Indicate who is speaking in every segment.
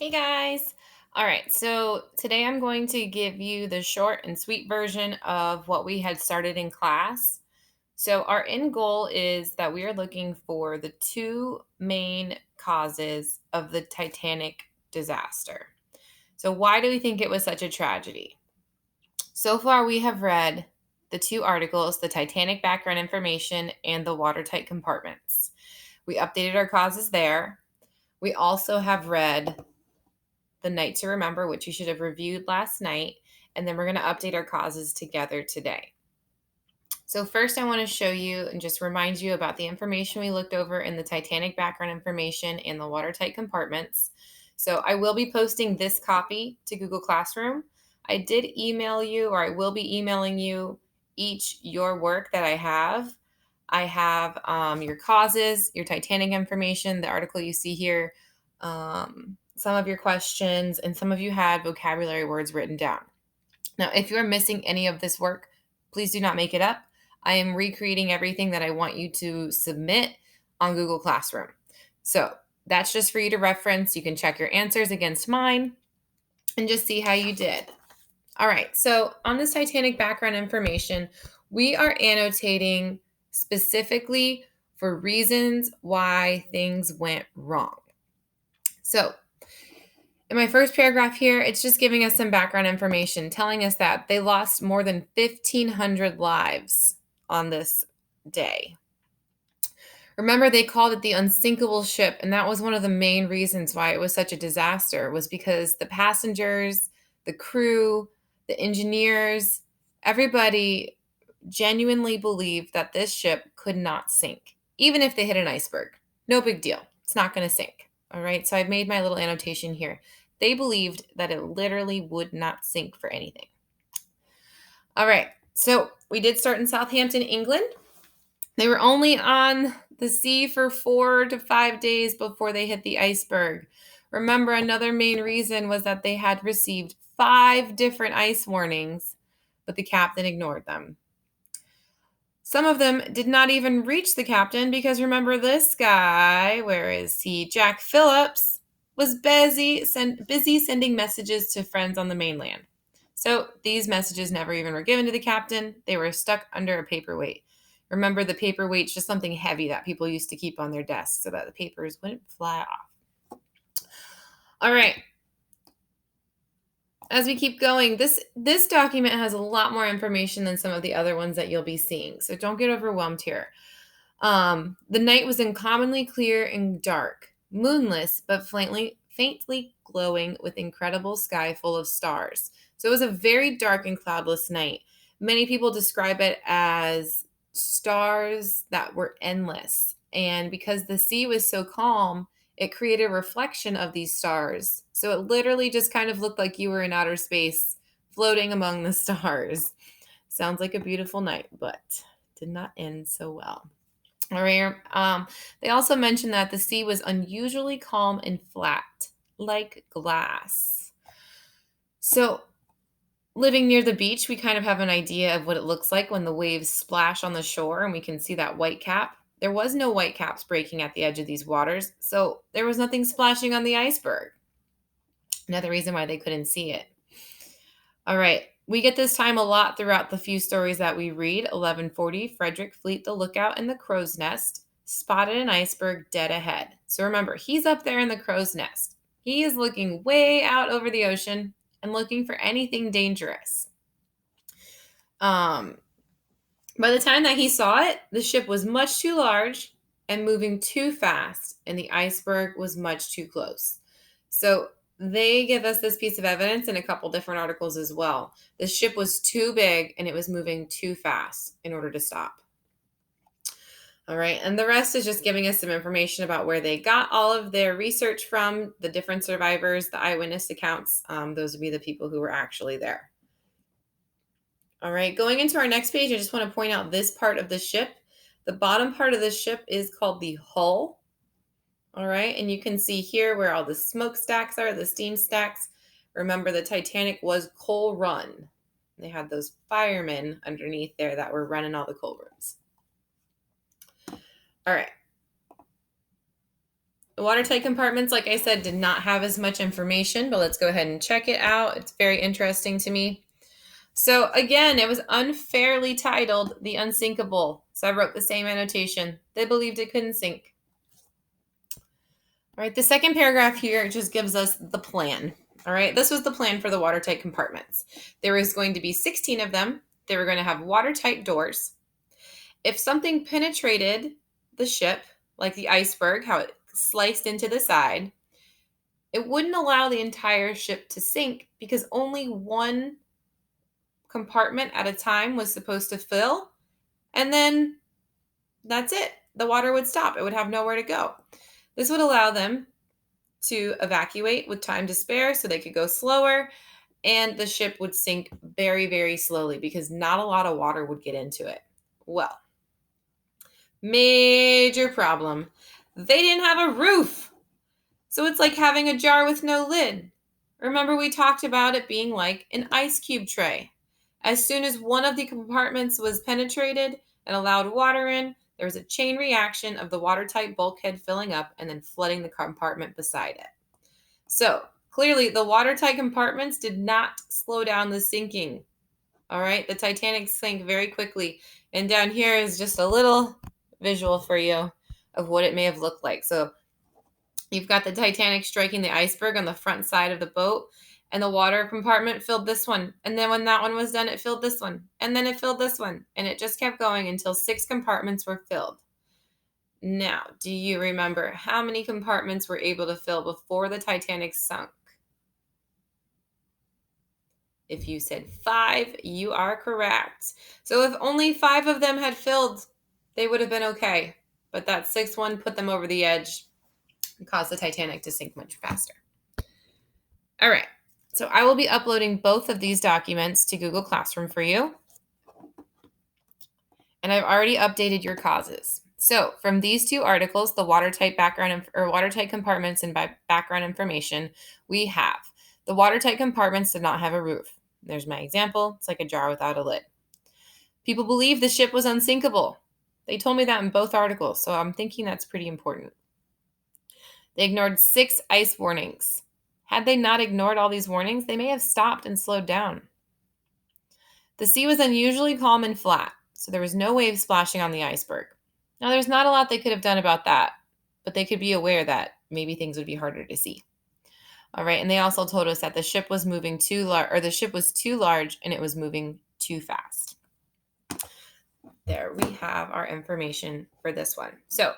Speaker 1: Hey guys. All right, so today I'm going to give you the short and sweet version of what we had started in class. So, our end goal is that we are looking for the two main causes of the Titanic disaster. So, why do we think it was such a tragedy? So far, we have read the two articles, the Titanic background information and the watertight compartments. We updated our causes there. We also have read the Night to Remember, which you should have reviewed last night, and then we're going to update our causes together today. So, first, I want to show you and just remind you about the information we looked over in the Titanic background information and the watertight compartments. So, I will be posting this copy to Google Classroom. I did email you, or I will be emailing you each your work that I have. I have your causes, your Titanic information, the article you see here, some of your questions, and some of you had vocabulary words written down. Now, if you're missing any of this work, please do not make it up. I am recreating everything that I want you to submit on Google Classroom. So that's just for you to reference. You can check your answers against mine and just see how you did. All right, so on this Titanic background information, we are annotating specifically for reasons why things went wrong. So in my first paragraph here, it's just giving us some background information, telling us that they lost more than 1,500 lives on this day. Remember, they called it the unsinkable ship, and that was one of the main reasons why it was such a disaster, was because the passengers, the crew, the engineers, everybody genuinely believed that this ship could not sink, even if they hit an iceberg. No big deal. It's not going to sink. All right. So I've made my little annotation here. They believed that it literally would not sink for anything. All right. So we did start in Southampton, England. They were only on the sea for 4 to 5 days before they hit the iceberg. Remember, another main reason was that they had received 5 different ice warnings, but the captain ignored them. Some of them did not even reach the captain because remember this guy, where is he? Jack Phillips was busy sending messages to friends on the mainland. So these messages never even were given to the captain. They were stuck under a paperweight. Remember, the paperweight's just something heavy that people used to keep on their desks so that the papers wouldn't fly off. All right. As we keep going, this document has a lot more information than some of the other ones that you'll be seeing. So don't get overwhelmed here. The night was uncommonly clear and dark, moonless, but faintly glowing with incredible sky full of stars. So it was a very dark and cloudless night. Many people describe it as stars that were endless. And because the sea was so calm, it created a reflection of these stars. So it literally just kind of looked like you were in outer space floating among the stars. Sounds like a beautiful night, but did not end so well. All right. They also mentioned that the sea was unusually calm and flat, like glass. So, living near the beach, we kind of have an idea of what it looks like when the waves splash on the shore and we can see that white cap. There was no white caps breaking at the edge of these waters, so there was nothing splashing on the iceberg. Another reason why they couldn't see it. All right. We get this time a lot throughout the few stories that we read. 1140, Frederick Fleet the Lookout in the Crow's Nest spotted an iceberg dead ahead. So remember, he's up there in the crow's nest. He is looking way out over the ocean and looking for anything dangerous. By the time that he saw it, the ship was much too large and moving too fast, and the iceberg was much too close. So they give us this piece of evidence in a couple different articles as well. The ship was too big and it was moving too fast in order to stop. All right, and the rest is just giving us some information about where they got all of their research from, the different survivors, the eyewitness accounts. Those would be the people who were actually there. All right, going into our next page, I just want to point out this part of the ship. The bottom part of the ship is called the hull. All right, and you can see here where all the smokestacks are, the steam stacks. Remember, the Titanic was coal run. They had those firemen underneath there that were running all the coal rooms. All right. The watertight compartments, like I said, did not have as much information, but let's go ahead and check it out. It's very interesting to me. So again, it was unfairly titled The Unsinkable. So I wrote the same annotation. They believed it couldn't sink. All right, the second paragraph here just gives us the plan. All right, this was the plan for the watertight compartments. There was going to be 16 of them. They were going to have watertight doors. If something penetrated the ship, like the iceberg, how it sliced into the side, it wouldn't allow the entire ship to sink because only one compartment at a time was supposed to fill, and then that's it. The water would stop. It would have nowhere to go. This would allow them to evacuate with time to spare so they could go slower, and the ship would sink very, very slowly because not a lot of water would get into it. Well, major problem. They didn't have a roof. So it's like having a jar with no lid. Remember, we talked about it being like an ice cube tray. As soon as one of the compartments was penetrated and allowed water in, there was a chain reaction of the watertight bulkhead filling up and then flooding the compartment beside it. So clearly, the watertight compartments did not slow down the sinking. All right, the Titanic sank very quickly. And down here is just a little visual for you of what it may have looked like. So you've got the Titanic striking the iceberg on the front side of the boat, and the water compartment filled this one. And then when that one was done, it filled this one. And then it filled this one. And it just kept going until 6 compartments were filled. Now, do you remember how many compartments were able to fill before the Titanic sunk? If you said 5, you are correct. So if only 5 of them had filled, they would have been okay. But that 6th one put them over the edge and caused the Titanic to sink much faster. All right. So I will be uploading both of these documents to Google Classroom for you. And I've already updated your causes. So from these 2 articles, the watertight background or watertight compartments and background information, we have the watertight compartments did not have a roof. There's my example. It's like a jar without a lid. People believe the ship was unsinkable. They told me that in both articles, so I'm thinking that's pretty important. They ignored 6 ice warnings. Had they not ignored all these warnings, they may have stopped and slowed down. The sea was unusually calm and flat, so there was no waves splashing on the iceberg. Now, there's not a lot they could have done about that, but they could be aware that maybe things would be harder to see. All right, and they also told us that the ship was moving too large, or the ship was too large and it was moving too fast. There we have our information for this one. So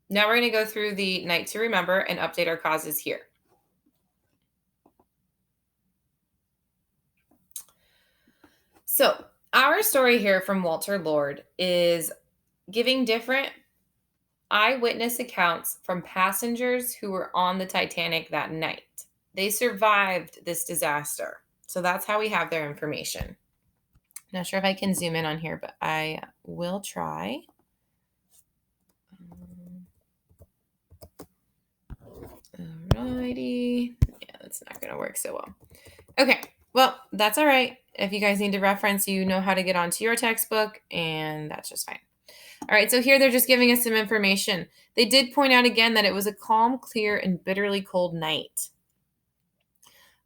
Speaker 1: now we're going to go through the night to remember and update our causes here. So our story here from Walter Lord is giving different eyewitness accounts from passengers who were on the Titanic that night. They survived this disaster. So that's how we have their information. Not sure if I can zoom in on here, but I will try. Alrighty. Yeah, that's not going to work so well. Okay. Well, that's all right. If you guys need to reference, you know how to get onto your textbook, and that's just fine. All right, so here they're just giving us some information. They did point out again that it was a calm, clear, and bitterly cold night.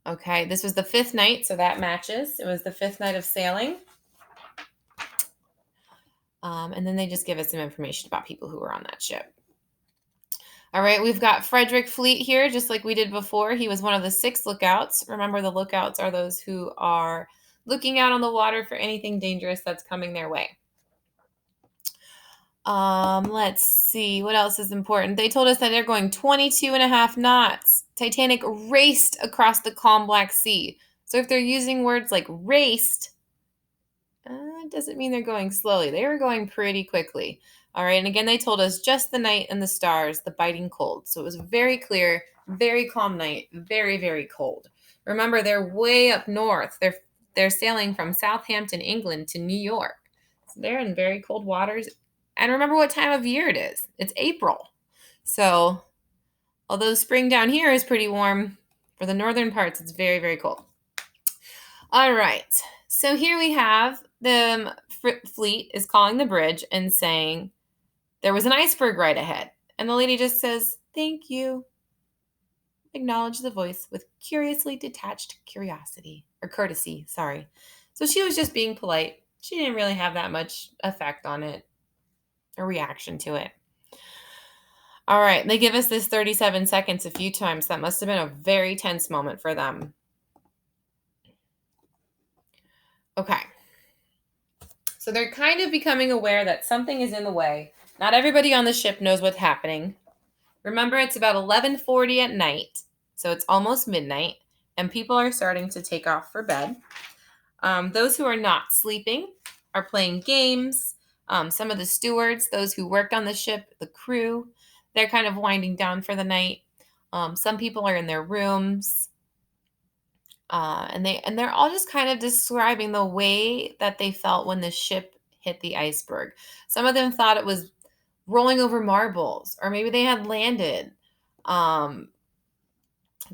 Speaker 1: Okay, this was the 5th night, so that matches. It was the 5th night of sailing. And then they just give us some information about people who were on that ship. All right, we've got Frederick Fleet here, just like we did before. He was one of the 6 lookouts. Remember, the lookouts are those who are looking out on the water for anything dangerous that's coming their way. Let's see, what else is important? They told us that they're going 22.5 knots. Titanic raced across the calm Black Sea. So if they're using words like raced, it doesn't mean they're going slowly. They were going pretty quickly. All right, and again, they told us just the night and the stars, the biting cold. So it was very clear, very calm night, very, very cold. Remember, they're way up north. They're sailing from Southampton, England to New York. So they're in very cold waters. And remember what time of year it is. It's April. So although spring down here is pretty warm, for the northern parts, it's very, very cold. All right. So here we have the fleet is calling the bridge and saying there was an iceberg right ahead. And the lady just says, Thank you. Acknowledged the voice with curiously detached curiosity, or courtesy, sorry. So she was just being polite. She didn't really have that much effect on it, a reaction to it. All right, they give us this 37 seconds a few times. That must have been a very tense moment for them. Okay. So they're kind of becoming aware that something is in the way. Not everybody on the ship knows what's happening. Remember, it's about 11:40 at night, so it's almost midnight, and people are starting to take off for bed. Those who are not sleeping are playing games. Some of the stewards, those who worked on the ship, the crew, they're kind of winding down for the night. Some people are in their rooms, and they're all just kind of describing the way that they felt when the ship hit the iceberg. Some of them thought it was rolling over marbles, or maybe they had landed. Um,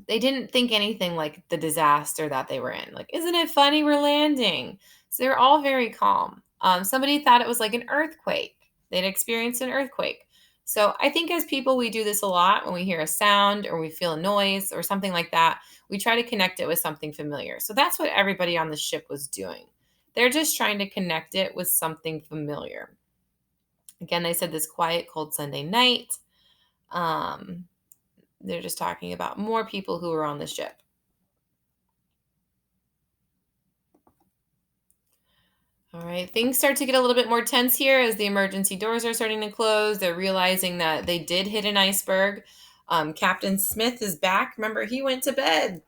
Speaker 1: they didn't think anything like the disaster that they were in. Like, isn't it funny we're landing? So they're all very calm. Somebody thought it was like an earthquake. They'd experienced an earthquake. So I think as people, we do this a lot when we hear a sound or we feel a noise or something like that. We try to connect it with something familiar. So that's what everybody on the ship was doing. They're just trying to connect it with something familiar. Again, they said this quiet, cold Sunday night. They're just talking about more people who were on the ship. All right, things start to get a little bit more tense here as the emergency doors are starting to close. They're realizing that they did hit an iceberg. Captain Smith is back. Remember, he went to bed.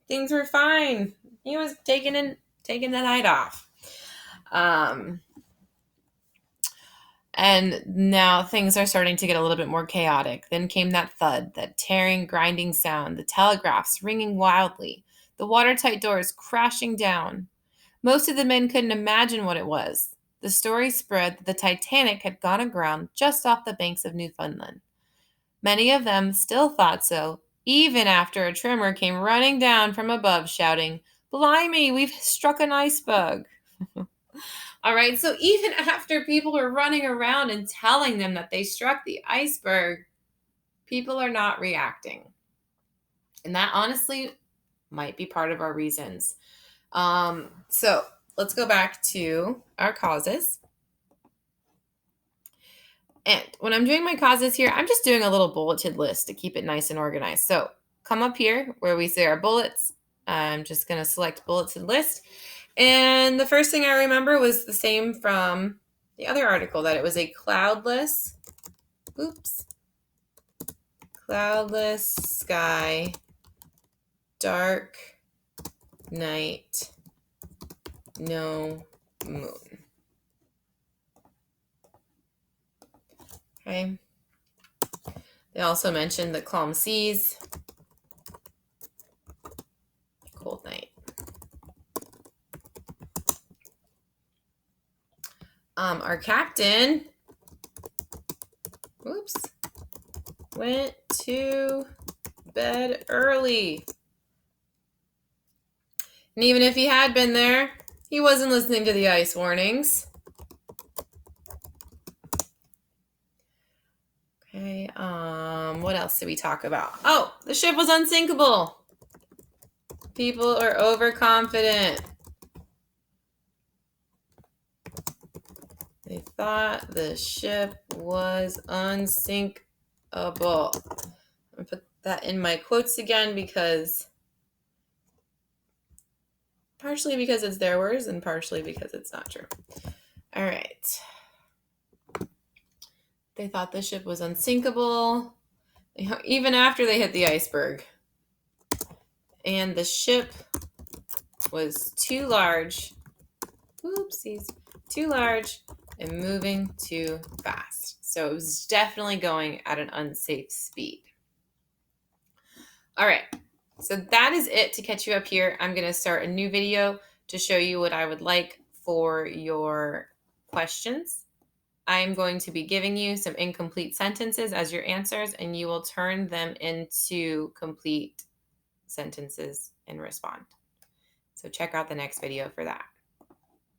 Speaker 1: Things were fine. He was taking the night off. And now things are starting to get a little bit more chaotic. Then came that thud, that tearing, grinding sound, the telegraphs ringing wildly, the watertight doors crashing down. Most of the men couldn't imagine what it was. The story spread that the Titanic had gone aground just off the banks of Newfoundland. Many of them still thought so, even after a trimmer came running down from above shouting, "Blimey, we've struck an iceberg." All right, so even after people were running around and telling them that they struck the iceberg, people are not reacting. And that honestly might be part of our reasons. So let's go back to our causes. And when I'm doing my causes here, I'm just doing a little bulleted list to keep it nice and organized. So come up here where we say our bullets. I'm just going to select bulleted list. And the first thing I remember was the same from the other article, that it was a cloudless sky, dark night, no moon. Okay. They also mentioned the calm seas, cold night. Our captain, went to bed early. And even if he had been there, he wasn't listening to the ice warnings. Okay, what else did we talk about? Oh, the ship was unsinkable. People are overconfident. They thought the ship was unsinkable. I'm going to put that in my quotes again partially because it's their words and partially because it's not true. All right. They thought the ship was unsinkable even after they hit the iceberg. And the ship was too large. Too large and moving too fast. So it was definitely going at an unsafe speed. All right. So that is it to catch you up here. I'm going to start a new video to show you what I would like for your questions. I'm going to be giving you some incomplete sentences as your answers, and you will turn them into complete sentences and respond. So check out the next video for that.